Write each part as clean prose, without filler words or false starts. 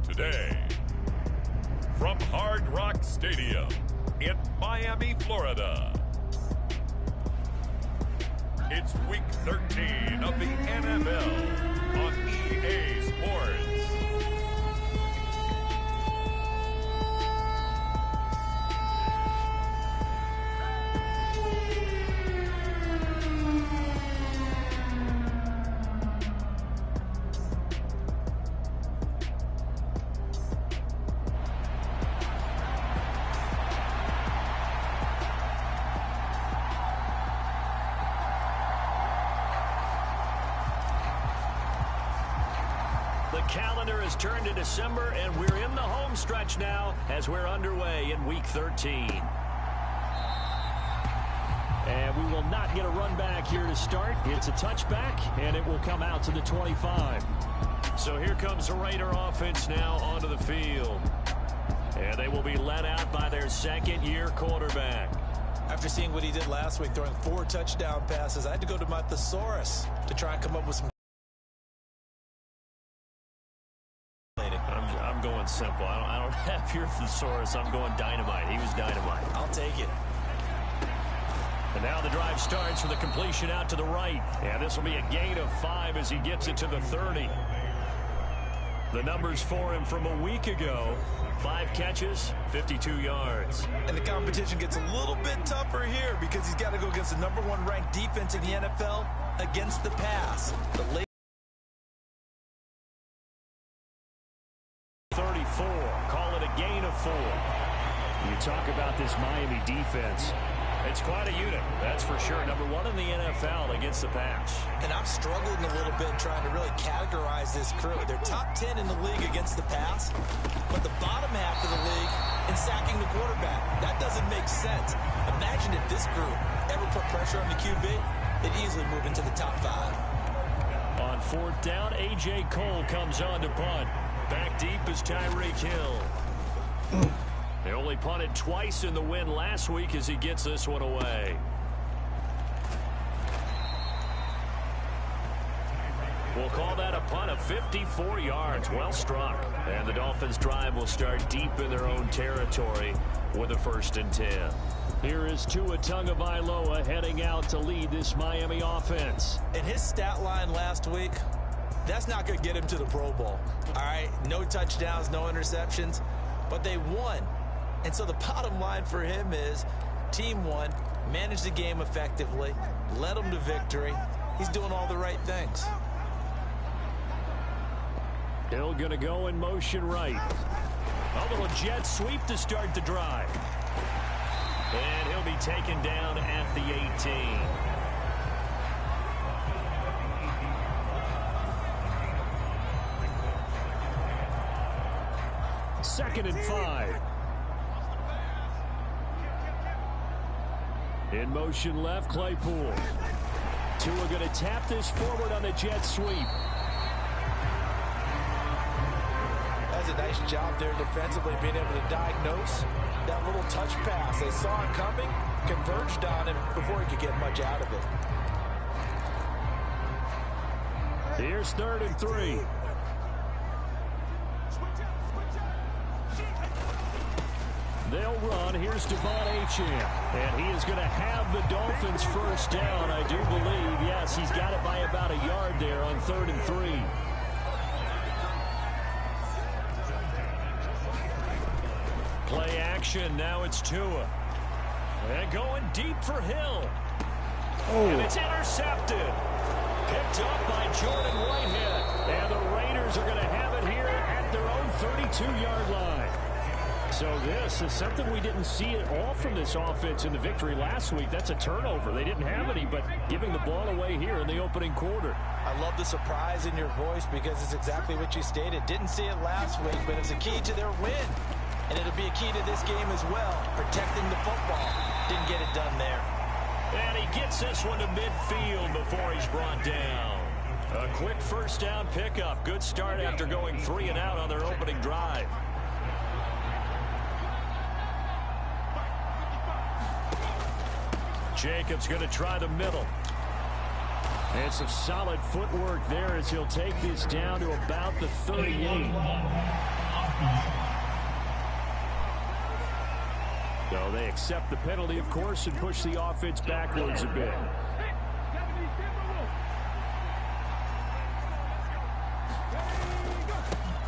Today, from Hard Rock Stadium in Miami, Florida, it's Week 13 of the NFL on EA Sports. The calendar has turned to December, and we're in the home stretch now as we're underway in Week 13. And we will not get a run back here to start. It's a touchback, and it will come out to the 25. So here comes the Raider offense now onto the field. And they will be led out by their second-year quarterback. After seeing what he did last week, throwing 4 touchdown passes, I had to go to my thesaurus to try and come up with some. I'm going simple. I don't have your thesaurus. I'm going dynamite. He was dynamite. I'll take it. And now the drive starts with a completion out to the right. And this will be a gain of 5 as he gets it to the 30. The numbers for him from a week ago: 5 catches, 52 yards. And the competition gets a little bit tougher here because he's got to go against the #1 ranked defense in the NFL against the pass. The late 34. Call it a gain of 4. You talk about this Miami defense. It's quite a unit, that's for sure. #1 in the NFL against the pass. And I'm struggling a little bit trying to really categorize this crew. They're top 10 in the league against the pass, but the bottom half of the league in sacking the quarterback. That doesn't make sense. Imagine if this group ever put pressure on the QB, they'd easily move into the top 5. On 4th down, A.J. Cole comes on to punt. Back deep is Tyreek Hill. They only punted twice in the win last week as he gets this one away. We'll call that a punt of 54 yards. Well struck. And the Dolphins' drive will start deep in their own territory with a 1st and 10. Here is Tua Tagovailoa heading out to lead this Miami offense. And his stat line last week, that's not going to get him to the Pro Bowl. All right, no touchdowns, no interceptions, but they won. And so the bottom line for him is team won, managed the game effectively, led them to victory. He's doing all the right things. Hill going to go in motion right. A little jet sweep to start the drive. And he'll be taken down at the 18. Second and 5. In motion left, Claypool. Tua going to tap this forward on the jet sweep. That's a nice job there defensively, being able to diagnose that little touch pass. They saw it coming, converged on him before he could get much out of it. Here's 3rd and 3. They'll run. Here's Devon Achane. And he is going to have the Dolphins' 1st down, I do believe. Yes, he's got it by about a yard there on 3rd and 3. Play action. Now it's Tua. And going deep for Hill. And it's intercepted. Picked up by Jordan Whitehead. And the Raiders are going to have it here at their own 32-yard line. So this is something we didn't see at all from this offense in the victory last week. That's a turnover. They didn't have any, but giving the ball away here in the opening quarter. I love the surprise in your voice because it's exactly what you stated. Didn't see it last week, but it's a key to their win. And it'll be a key to this game as well, protecting the football. Didn't get it done there. And he gets this one to midfield before he's brought down. A quick 1st down pickup. Good start after going 3 and out on their opening drive. Jacobs going to try the middle. And some solid footwork there as he'll take this down to about the 38. So they accept the penalty, of course, and push the offense backwards a bit.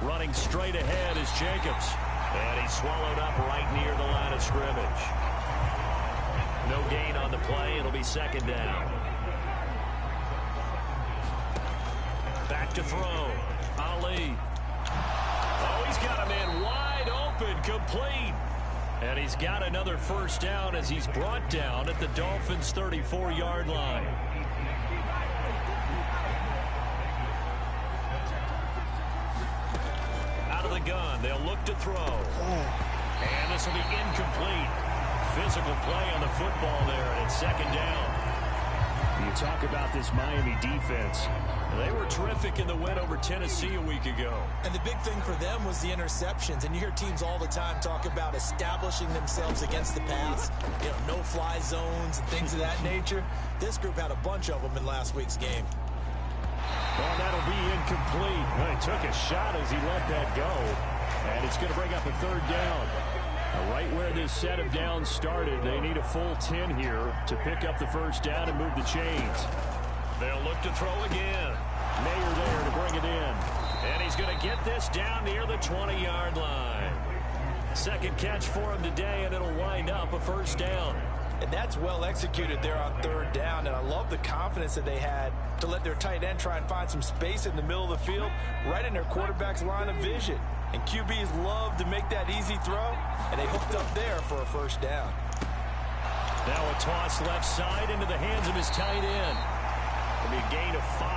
Running straight ahead is Jacobs. And he's swallowed up right near the line of scrimmage. No gain on the play. It'll be second down. Back to throw. Ali. Oh, he's got a man wide open, complete. And he's got another first down as he's brought down at the Dolphins' 34-yard line. Out of the gun, they'll look to throw. And this will be incomplete. Physical play on the football there, and it's second down. You talk about this Miami defense. They were terrific in the win over Tennessee a week ago. And the big thing for them was the interceptions. And you hear teams all the time talk about establishing themselves against the pass. You know, no-fly zones and things of that nature. This group had a bunch of them in last week's game. Well, that'll be incomplete. Well, he took a shot as he let that go. And it's going to bring up a third down. Right where this set of downs started, they need a full 10 here to pick up the first down and move the chains. They'll look to throw again. Mayer there to bring it in. And he's going to get this down near the 20-yard line. Second catch for him today, and it'll wind up a first down. And that's well executed there on third down. And I love the confidence that they had to let their tight end try and find some space in the middle of the field, right in their quarterback's line of vision. And QBs love to make that easy throw, and they hooked up there for a first down. Now a toss left side into the hands of his tight end. It'll be a gain of 5,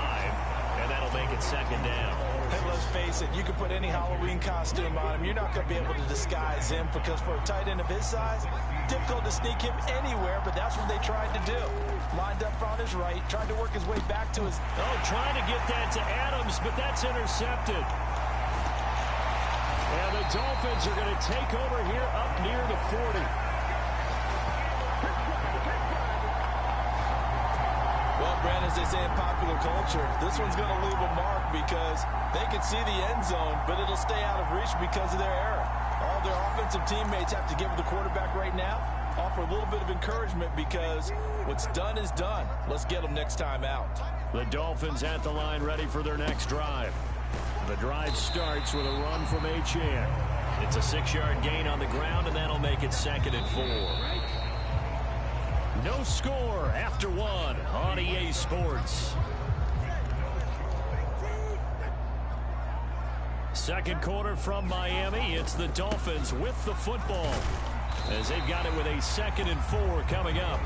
and that'll make it second down. And let's face it, you can put any Halloween costume on him. You're not going to be able to disguise him, because for a tight end of his size, difficult to sneak him anywhere, but that's what they tried to do. Lined up on his right, tried to work his way back to his... Oh, trying to get that to Adams, but that's intercepted. And the Dolphins are going to take over here up near the 40. Well, Brandon, as they say in popular culture, this one's going to leave a mark because they can see the end zone, but it'll stay out of reach because of their error. All their offensive teammates have to give the quarterback right now, offer a little bit of encouragement, because what's done is done. Let's get them next time out. The Dolphins at the line ready for their next drive. The drive starts with a run from Achane. It's a 6-yard gain on the ground, and that'll make it second and 4. No score after 1 on EA Sports. Second quarter from Miami. It's the Dolphins with the football, as they've got it with a 2nd and 4 coming up.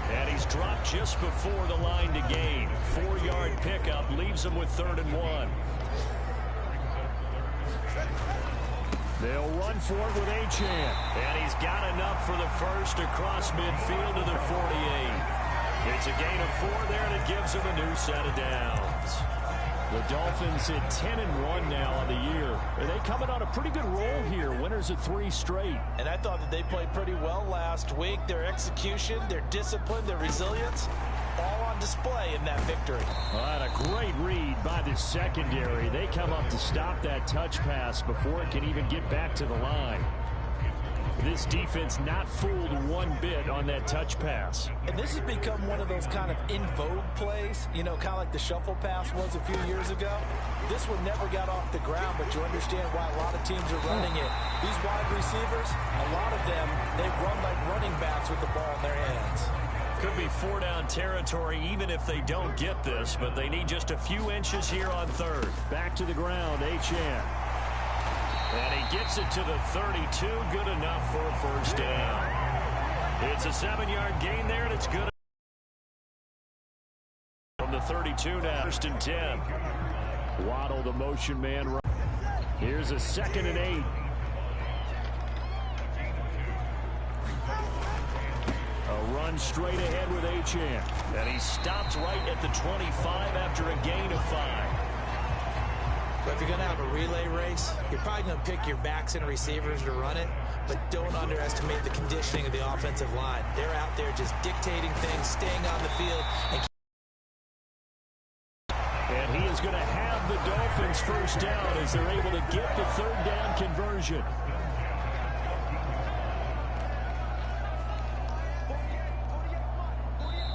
And he's dropped just before the line to gain. 4-yard pickup leaves him with 3rd and 1. They'll run for it with Achane. And he's got enough for the first across midfield to the 48. It's a gain of 4 there, and it gives him a new set of downs. The Dolphins at 10-1 now on the year. Are they coming on a pretty good roll here? Winners of 3 straight. And I thought that they played pretty well last week. Their execution, their discipline, their resilience, all on display in that victory. Well, and a great read by the secondary. They come up to stop that touch pass before it can even get back to the line. This defense not fooled one bit on that touch pass. And this has become one of those kind of in vogue plays, you know, kind of like the shuffle pass was a few years ago. This one never got off the ground, but you understand why a lot of teams are running it. These wide receivers, a lot of them, they run like running backs with the ball in their hands. Could be 4-down territory even if they don't get this, but they need just a few inches here on 3rd. Back to the ground, Achane. And he gets it to the 32, good enough for a first down. It's a 7-yard gain there, and it's good. From the 32 now, 1st and 10. Waddle, the motion man. Here's a 2nd and 8. A run straight ahead with Achane. And he stopped right at the 25 after a gain of 5. But if you're going to have a relay race, you're probably going to pick your backs and receivers to run it, but don't underestimate the conditioning of the offensive line. They're out there just dictating things, staying on the field, and is going to have the Dolphins first down as they're able to get the third down conversion.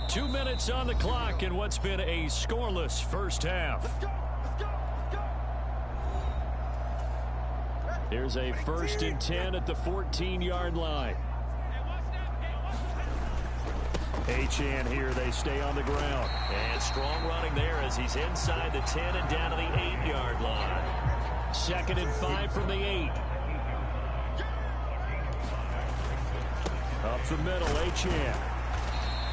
Two minutes on the clock in what's been a scoreless first half. Here's a 1st and 10 at the 14-yard line. Achane here. They stay on the ground. And strong running there as he's inside the 10 and down to the 8-yard line. 2nd and 5 from the 8. Up the middle, Achane.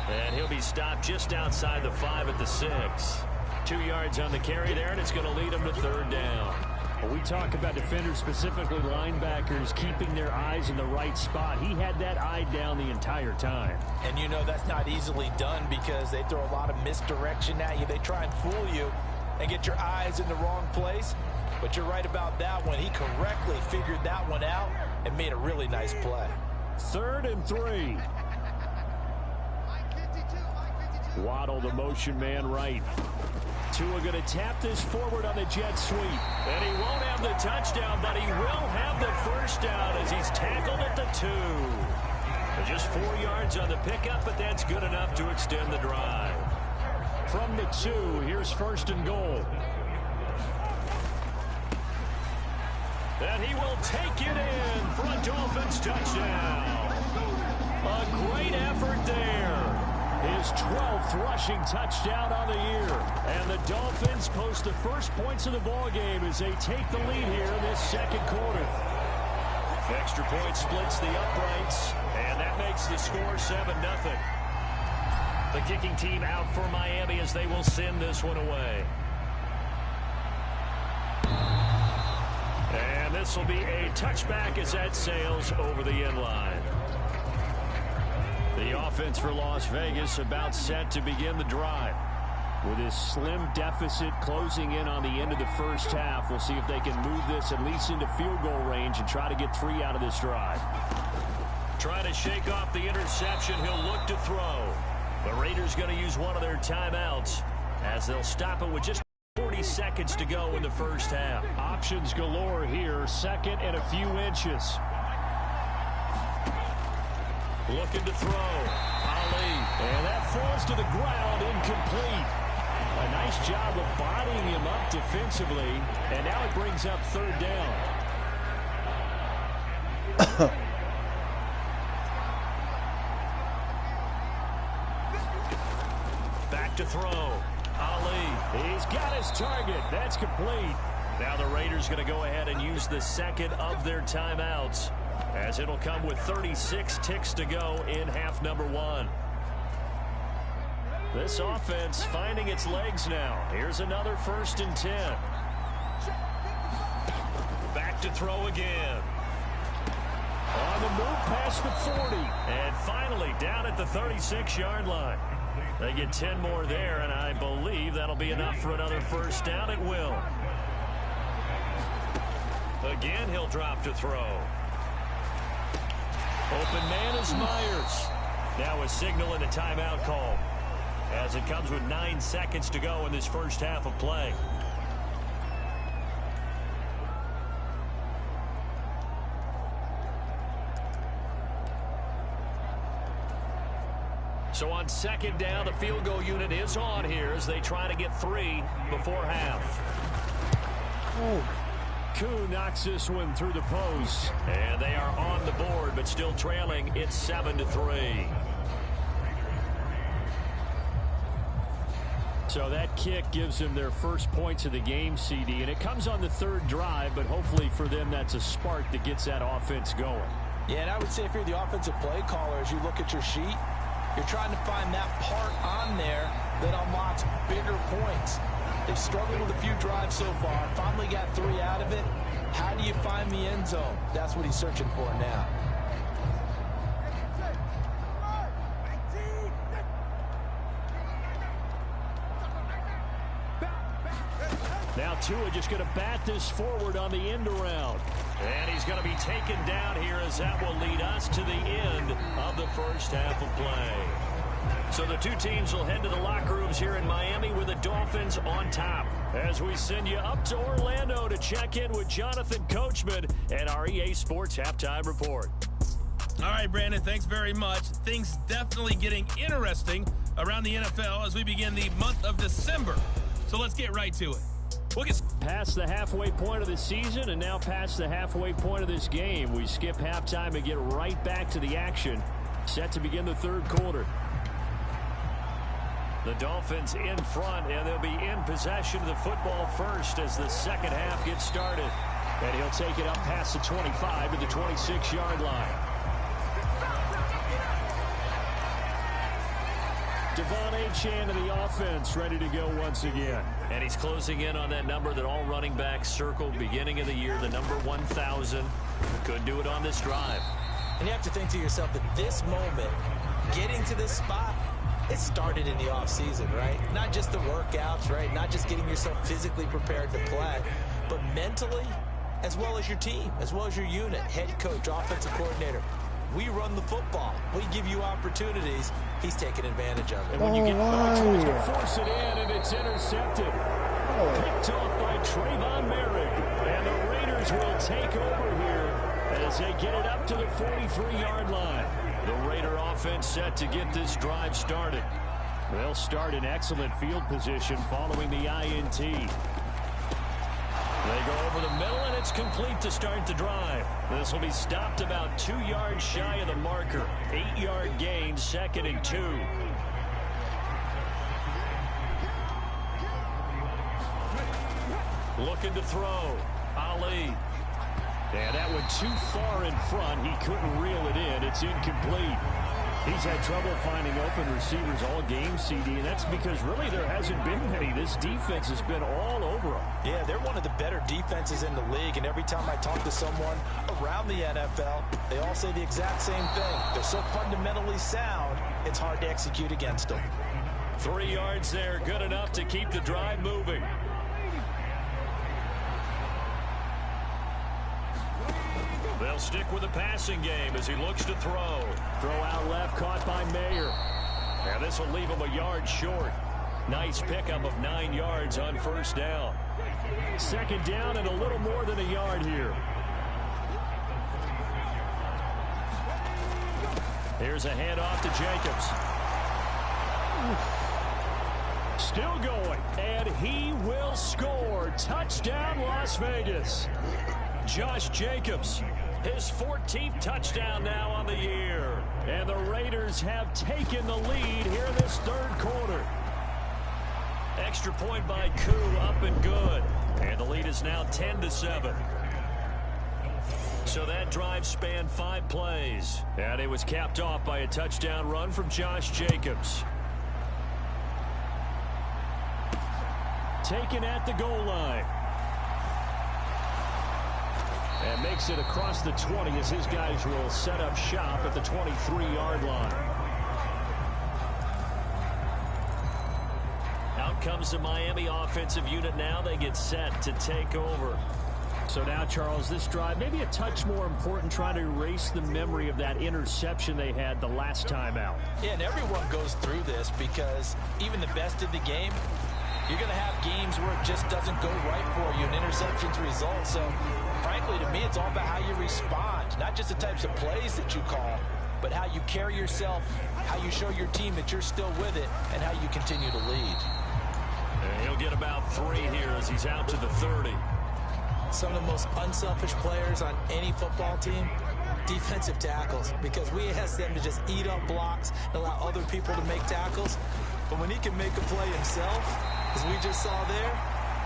And he'll be stopped just outside the 5 at the 6. 2 yards on the carry there, and it's going to lead him to third down. Well, we talk about defenders, specifically linebackers, keeping their eyes in the right spot. He had that eye down the entire time. And you know that's not easily done because they throw a lot of misdirection at you. They try and fool you and get your eyes in the wrong place. But you're right about that one. He correctly figured that one out and made a really nice play. 3rd and 3. Waddle, the motion man right. Tua going to tap this forward on the jet sweep. And he won't have the touchdown, but he will have the first down as he's tackled at the 2. Just 4 yards on the pickup, but that's good enough to extend the drive. From the 2, here's 1st and goal. And he will take it in for a Dolphins touchdown. A great effort there. His 12th rushing touchdown on the year. And the Dolphins post the first points of the ballgame as they take the lead here in this second quarter. Extra point splits the uprights, and that makes the score 7-0. The kicking team out for Miami as they will send this one away. And this will be a touchback as that sails over the end line. The offense for Las Vegas about set to begin the drive. With his slim deficit closing in on the end of the first half, we'll see if they can move this at least into field goal range and try to get 3 out of this drive. Trying to shake off the interception, he'll look to throw. The Raiders going to use one of their timeouts as they'll stop it with just 40 seconds to go in the first half. Options galore here, 2nd and a few inches. Looking to throw. Ali. And that falls to the ground, incomplete. A nice job of bodying him up defensively. And now it brings up 3rd down. Back to throw. Ali. He's got his target. That's complete. Now the Raiders going to go ahead and use the 2nd of their timeouts, as it'll come with 36 ticks to go in half number 1. This offense finding its legs now. Here's another 1st and 10. Back to throw again. On the move past the 40. And finally down at the 36-yard line. They get 10 more there, and I believe that'll be enough for another first down. It will. Again, he'll drop to throw. Open man is Myers. Now a signal and a timeout call, as it comes with 9 seconds to go in this first half of play. So on 2nd down, the field goal unit is on here as they try to get 3 before half. Koo knocks this one through the post. And they are on the board, but still trailing. It's 7-3. So that kick gives them their first points of the game, CD. And it comes on the 3rd drive, but hopefully for them that's a spark that gets that offense going. Yeah, and I would say if you're the offensive play caller, as you look at your sheet, you're trying to find that part on there that unlocks bigger points. They've struggled with a few drives so far. Finally got 3 out of it. How do you find the end zone? That's what he's searching for now. Now Tua just going to bat this forward on the end around. And he's going to be taken down here as that will lead us to the end of the first half of play. So the two teams will head to the locker rooms here in Miami with the Dolphins on top. As we send you up to Orlando to check in with Jonathan Coachman and our EA Sports Halftime Report. All right, Brandon, thanks very much. Things definitely getting interesting around the NFL as we begin the month of December. So let's get right to it. We'll get past the halfway point of the season and now past the halfway point of this game. We skip halftime and get right back to the action. Set to begin the third quarter. The Dolphins in front, and they'll be in possession of the football first as the second half gets started. And he'll take it up past the 25 to the 26-yard line. Devon Achane to the offense, ready to go once again. And he's closing in on that number that all running backs circled beginning of the year, the number 1,000. Couldn't do it on this drive. And you have to think to yourself that this moment, getting to this spot, it started in the offseason, right? Not just the workouts, right? Not just getting yourself physically prepared to play, but mentally, as well as your team, as well as your unit, head coach, offensive coordinator. We run the football. We give you opportunities. He's taking advantage of it. And when you get tries to force it in, and it's intercepted. Picked off by Trayvon Merrick. And the Raiders will take over here as they get it up to the 43-yard line. The Raider offense set to get this drive started. They'll start in excellent field position following the INT. They go over the middle, and it's complete to start the drive. This will be stopped about 2 yards shy of the marker. 8-yard gain, 2nd and 2. Looking to throw. Ali. And that went too far in front. He couldn't reel it in. It's incomplete. He's had trouble finding open receivers all game, CD, and that's because really there hasn't been many. This defense has been all over them. Yeah, they're one of the better defenses in the league, and every time I talk to someone around the NFL, they all say the exact same thing. They're so fundamentally sound, it's hard to execute against them. 3 yards there, good enough to keep the drive moving. They'll stick with the passing game as he looks to throw. Throw out left, caught by Mayer. And this will leave him a yard short. Nice pickup of 9 yards on first down. 2nd down and a little more than a yard here. Here's a handoff to Jacobs. Still going, and he will score. Touchdown, Las Vegas. Josh Jacobs. His 14th touchdown now on the year. And the Raiders have taken the lead here in this third quarter. Extra point by Koo, up and good. And the lead is now 10-7. So that drive spanned 5 plays. And it was capped off by a touchdown run from Josh Jacobs. Taken at the goal line. And makes it across the 20 as his guys will set up shop at the 23-yard line. Out comes the Miami offensive unit now. They get set to take over. So now, Charles, this drive maybe a touch more important, trying to erase the memory of that interception they had the last time out. Yeah, and everyone goes through this because even the best of the game, you're going to have games where it just doesn't go right for you, and interceptions result. So, frankly, to me, it's all about how you respond, not just the types of plays that you call, but how you carry yourself, how you show your team that you're still with it, and how you continue to lead. And he'll get about 3 here as he's out to the 30. Some of the most unselfish players on any football team, defensive tackles, because we ask them to just eat up blocks and allow other people to make tackles. But when he can make a play himself, as we just saw there,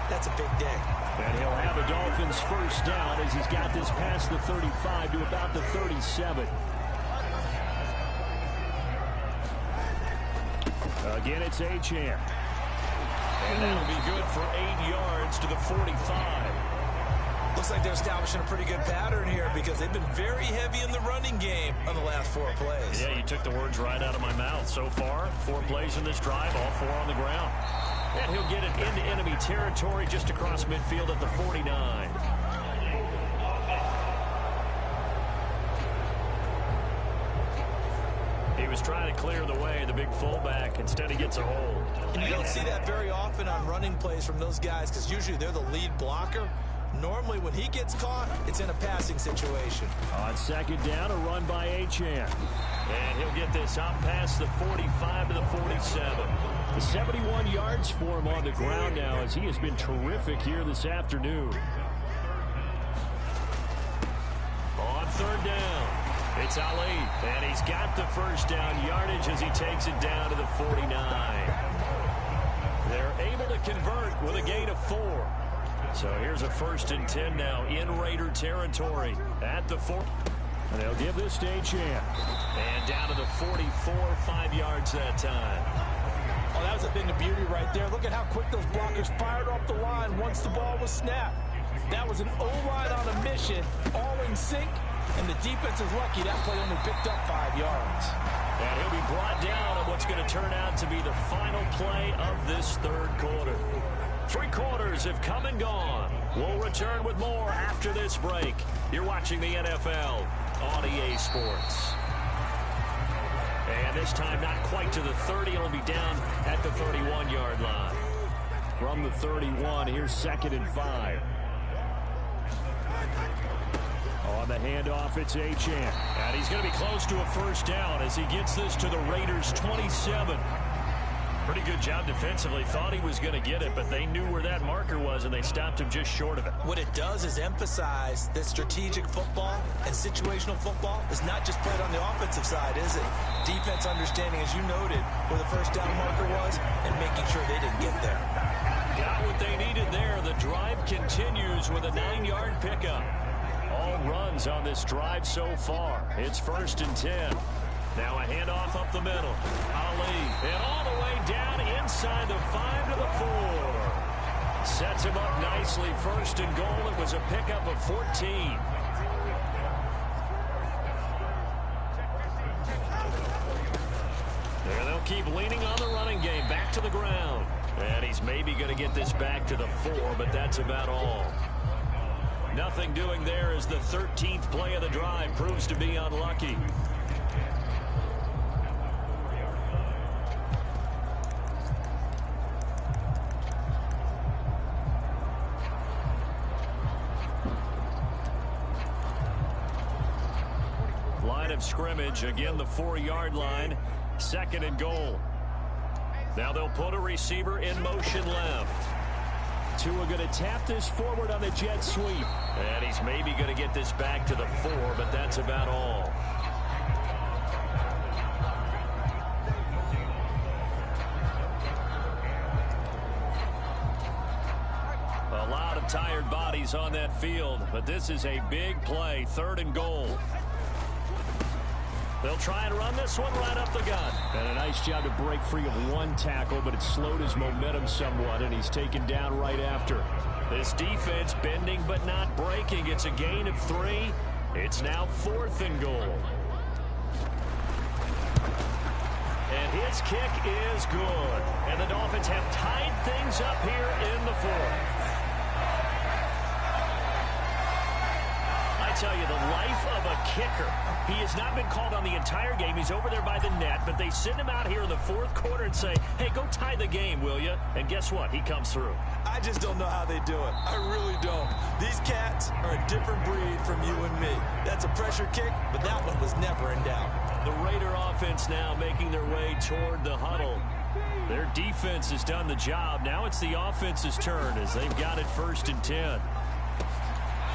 that's a big day. And he'll have a Dolphins first down as he's got this past the 35 to about the 37. Again, it's Achane. And that'll be good for 8 yards to the 45. Looks like they're establishing a pretty good pattern here because they've been very heavy in the running game on the last 4 plays. Yeah, you took the words right out of my mouth. So far, 4 plays in this drive, all 4 on the ground. And he'll get it into enemy territory just across midfield at the 49. He was trying to clear the way, the big fullback. Instead, he gets a hold. And you don't see that very often on running plays from those guys because usually they're the lead blocker. Normally, when he gets caught, it's in a passing situation. On second down, a run by Achane. And he'll get this out past the 45 to the 47. The 71 yards for him on the ground now as he has been terrific here this afternoon. On third down, it's Ali. And he's got the first down yardage as he takes it down to the 49. They're able to convert with a gain of 4. So here's a 1st and 10 now in Raider territory at the 4. And they'll give this to Achane. And down to the 44, 5 yards that time. Oh, that was a thing of beauty right there. Look at how quick those blockers fired off the line once the ball was snapped. That was an O-line on a mission, all in sync, and the defense is lucky that play only picked up 5 yards. And he'll be brought down on what's going to turn out to be the final play of this third quarter. 3 quarters have come and gone. We'll return with more after this break. You're watching the NFL on EA Sports. And this time not quite to the 30. It'll be down at the 31-yard line. From the 31, here's 2nd and 5. On the handoff, it's Achane. And he's going to be close to a first down as he gets this to the Raiders' 27. Pretty good job defensively. Thought he was going to get it, but they knew where that marker was, and they stopped him just short of it. What it does is emphasize that strategic football and situational football is not just played on the offensive side, is it? Defense understanding, as you noted, where the first down marker was and making sure they didn't get there. Got what they needed there. The drive continues with a 9-yard pickup. All runs on this drive so far. It's 1st and 10. Now a handoff up the middle. Ali, and all the way down inside the 5 to the 4. Sets him up nicely. 1st and goal. It was a pickup of 14. There they'll keep leaning on the running game. Back to the ground. And he's maybe going to get this back to the 4, but that's about all. Nothing doing there as the 13th play of the drive proves to be unlucky. Line of scrimmage, again the 4-yard line, 2nd and goal. Now they'll put a receiver in motion left. Tua going to tap this forward on the jet sweep. And he's maybe going to get this back to the 4, but that's about all. A lot of tired bodies on that field, but this is a big play, 3rd and goal. They'll try and run this one right up the gun. And a nice job to break free of 1 tackle, but it slowed his momentum somewhat, and he's taken down right after. This defense bending but not breaking. It's a gain of 3. It's now 4th and goal. And his kick is good. And the Dolphins have tied things up here in the 4th. I tell you, the life of a kicker. He has not been called on the entire game. He's over there by the net, but they send him out here in the 4th quarter and say, hey, go tie the game, will you? And guess what? He comes through. I just don't know how they do it. I really don't. These cats are a different breed from you and me. That's a pressure kick, but that one was never in doubt. The Raider offense now making their way toward the huddle. Their defense has done the job. Now it's the offense's turn as they've got it 1st and 10.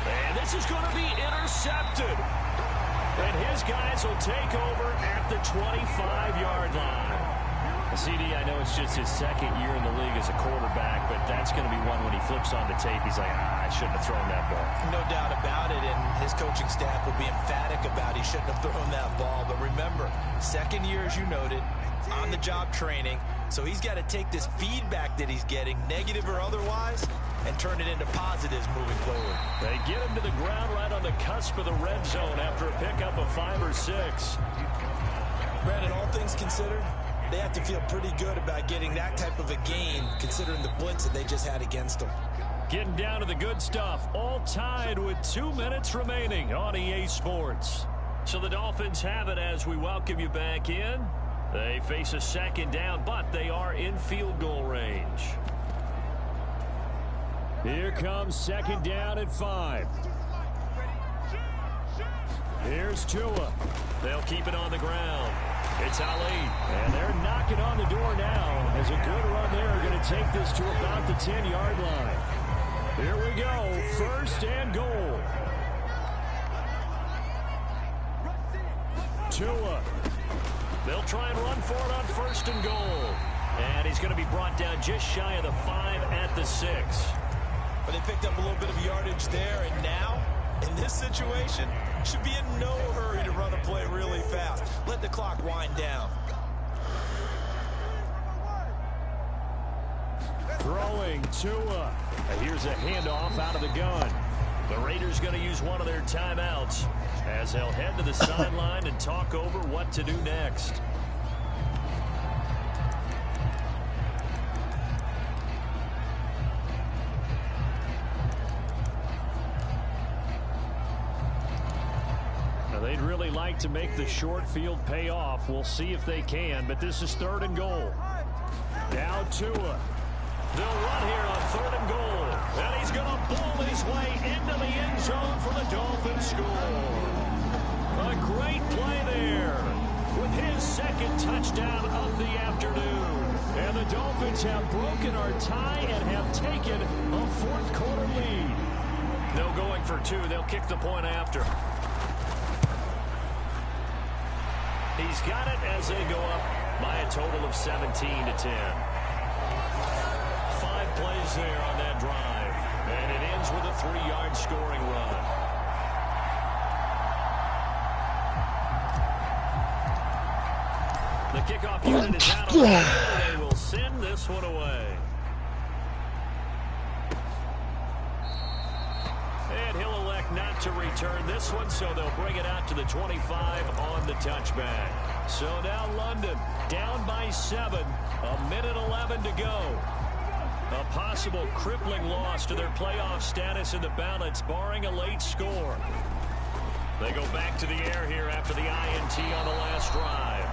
And this is going to be intercepted. And his guys will take over at the 25-yard line. CD, I know it's just his 2nd year in the league as a quarterback, but that's going to be one when he flips on the tape. He's like, I shouldn't have thrown that ball. No doubt about it, and his coaching staff will be emphatic about he shouldn't have thrown that ball. But remember, 2nd year, as you noted, on-the-job training. So he's got to take this feedback that he's getting, negative or otherwise, and turn it into positives moving forward. They get him to the ground right on the cusp of the red zone after a pickup of 5 or 6. Brandon, all things considered, they have to feel pretty good about getting that type of a gain, considering the blitz that they just had against them. Getting down to the good stuff, all tied with 2 minutes remaining on EA Sports. So the Dolphins have it as we welcome you back in. They face a second down, but they are in field goal range. Here comes second down at 5. Here's Tua. They'll keep it on the ground. It's Ali. And they're knocking on the door now as a good run there are going to take this to about the 10-yard line. Here we go. First and goal. Tua. They'll try and run for it on first and goal. And he's going to be brought down just shy of the 5 at the 6. But they picked up a little bit of yardage there, and now, in this situation, should be in no hurry to run a play really fast. Let the clock wind down. Throwing Tua. Here's a handoff out of the gun. The Raiders going to use one of their timeouts as they'll head to the sideline and talk over what to do next. They'd really like to make the short field pay off. We'll see if they can, but this is third and goal. Now Tua. They'll run here on third and goal. And he's going to ball his way into the end zone for the Dolphins score. A great play there with his second touchdown of the afternoon. And the Dolphins have broken our tie and have taken a fourth quarter lead. No going for 2. They'll kick the point after. He's got it as they go up by a total of 17-10. 5 plays there on that drive. And it ends with a 3-yard scoring run. The kickoff unit is out on the field. They will send this one away. And he'll elect not to return this one, so they'll bring it out to the 25 on the touchback. So now London down by 7, 1:11 to go. A possible crippling loss to their playoff status in the balance, barring a late score. They go back to the air here after the INT on the last drive.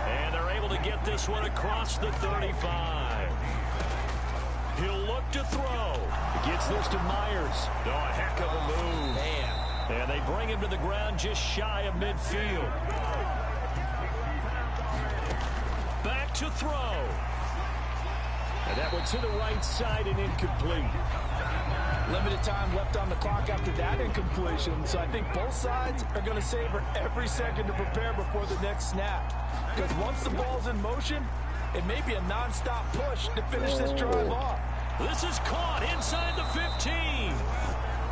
And they're able to get this one across the 35. He'll look to throw. Gets this to Myers. Oh, a heck of a move. Man. And they bring him to the ground just shy of midfield. Back to throw. And that one to the right side and incomplete. Limited time left on the clock after that incompletion, so I think both sides are going to savor every second to prepare before the next snap. Because once the ball's in motion, it may be a non-stop push to finish this drive off. This is caught inside the 15.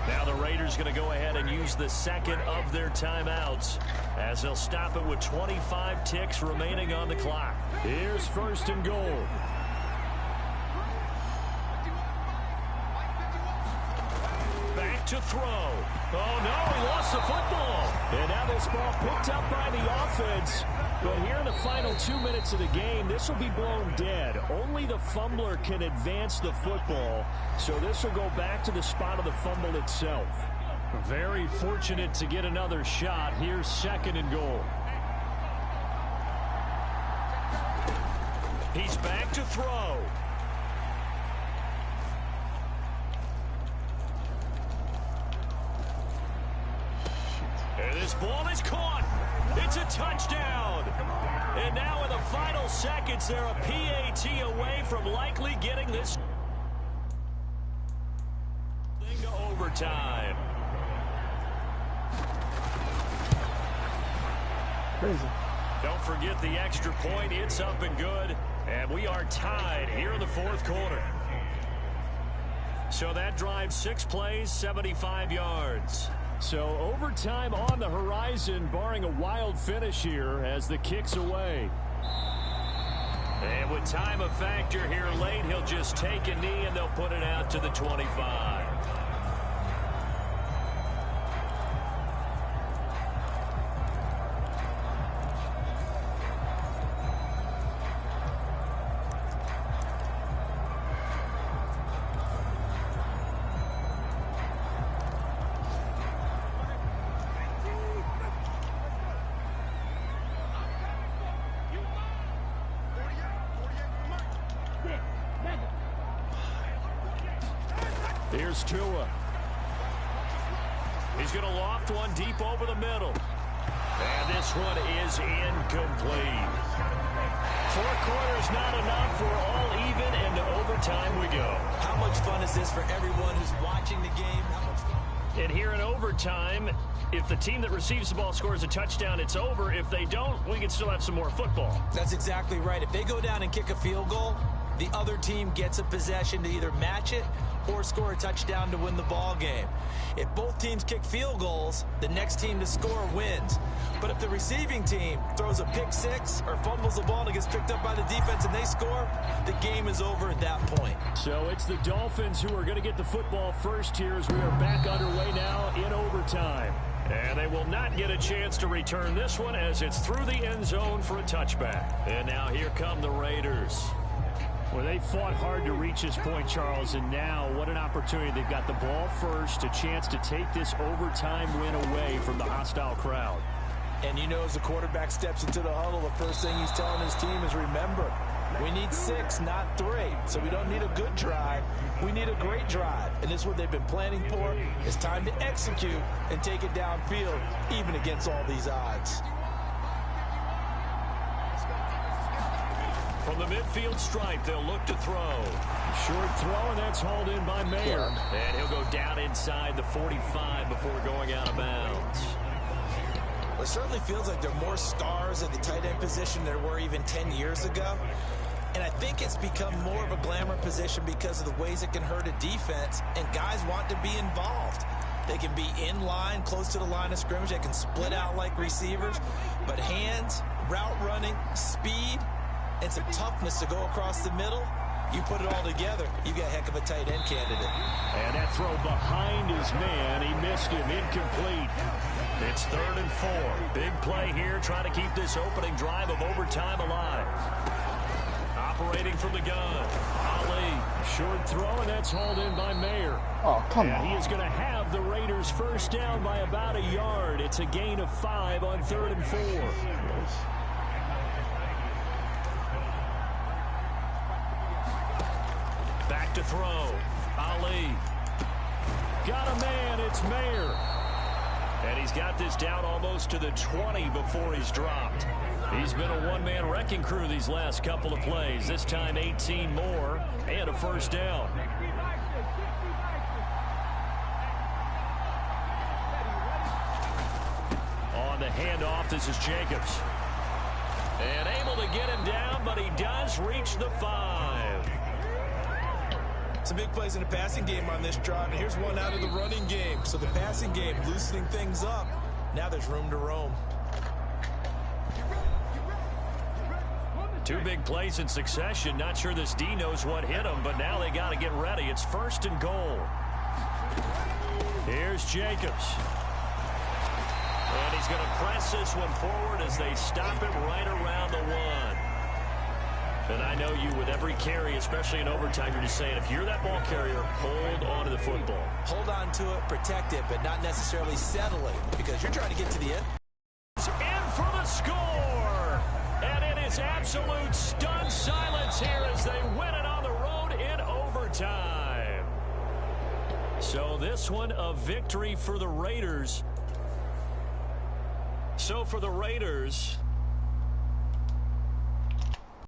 Now the Raiders going to go ahead and use the second of their timeouts as they'll stop it with 25 ticks remaining on the clock. Here's first and goal. Back to throw. Oh, no, he lost the football. And now this ball picked up by the offense. But here in the final 2 minutes of the game, this will be blown dead. Only the fumbler can advance the football, so this will go back to the spot of the fumble itself. Very fortunate to get another shot. Here's second and goal. He's back to throw. And this ball is caught. It's a touchdown. And now in the final seconds, they're a PAT away from likely getting this thing to overtime. Crazy. Don't forget the extra point. It's up and good. And we are tied here in the fourth quarter. So that drive, 6 plays, 75 yards. So overtime on the horizon, barring a wild finish here as the kick's away. And with time a factor here late, he'll just take a knee and they'll put it out to the 25. Here's Tua. He's going to loft one deep over the middle. And this one is incomplete. 4 quarters not enough. We're all even, and to overtime we go. How much fun is this for everyone who's watching the game? How much fun? And here in overtime, if the team that receives the ball scores a touchdown, it's over. If they don't, we can still have some more football. That's exactly right. If they go down and kick a field goal, the other team gets a possession to either match it or score a touchdown to win the ball game. If both teams kick field goals, the next team to score wins. But if the receiving team throws a pick six or fumbles the ball and it gets picked up by the defense and they score, the game is over at that point. So it's the Dolphins who are going to get the football first here as we are back underway now in overtime. And they will not get a chance to return this one as it's through the end zone for a touchback. And now here come the Raiders. Well, they fought hard to reach this point, Charles, and now what an opportunity. They've got the ball first, a chance to take this overtime win away from the hostile crowd. And you know, as the quarterback steps into the huddle, the first thing he's telling his team is, remember, we need 6, not 3. So we don't need a good drive. We need a great drive. And this is what they've been planning for. It's time to execute and take it downfield, even against all these odds. From the midfield stripe, they'll look to throw. Short throw, and that's hauled in by Mayer. And he'll go down inside the 45 before going out of bounds. Well, it certainly feels like there are more stars at the tight end position than there were even 10 years ago. And I think it's become more of a glamour position because of the ways it can hurt a defense, and guys want to be involved. They can be in line, close to the line of scrimmage. They can split out like receivers. But hands, route running, speed, and some toughness to go across the middle, you put it all together, you got a heck of a tight end candidate. And that throw behind his man, he missed him, incomplete. It's 3rd and 4. Big play here, trying to keep this opening drive of overtime alive. Operating from the gun, Ali, short throw, and that's hauled in by Mayer. Oh, come on. He is going to have the Raiders first down by about a yard. It's a gain of 5 on 3rd and 4. Back to throw. Ali. Got a man. It's Mayer. And he's got this down almost to the 20 before he's dropped. He's been a one-man wrecking crew these last couple of plays. This time 18 more and a first down. On the handoff, this is Jacobs. And able to get him down, but he does reach the 5. Some big plays in the passing game on this drive, and here's one out of the running game. So the passing game loosening things up. Now there's room to roam. 2 big plays in succession. Not sure this D knows what hit him, but now they got to get ready. It's 1st and goal. Here's Jacobs. And he's going to press this one forward as they stop him right around the 1. And I know you, with every carry, especially in overtime, you're just saying, if you're that ball carrier, hold on to the football. Hold on to it, protect it, but not necessarily settle it, because you're trying to get to the end. In for the score! And it is absolute stunned silence here as they win it on the road in overtime. So this one, a victory for the Raiders. So for the Raiders,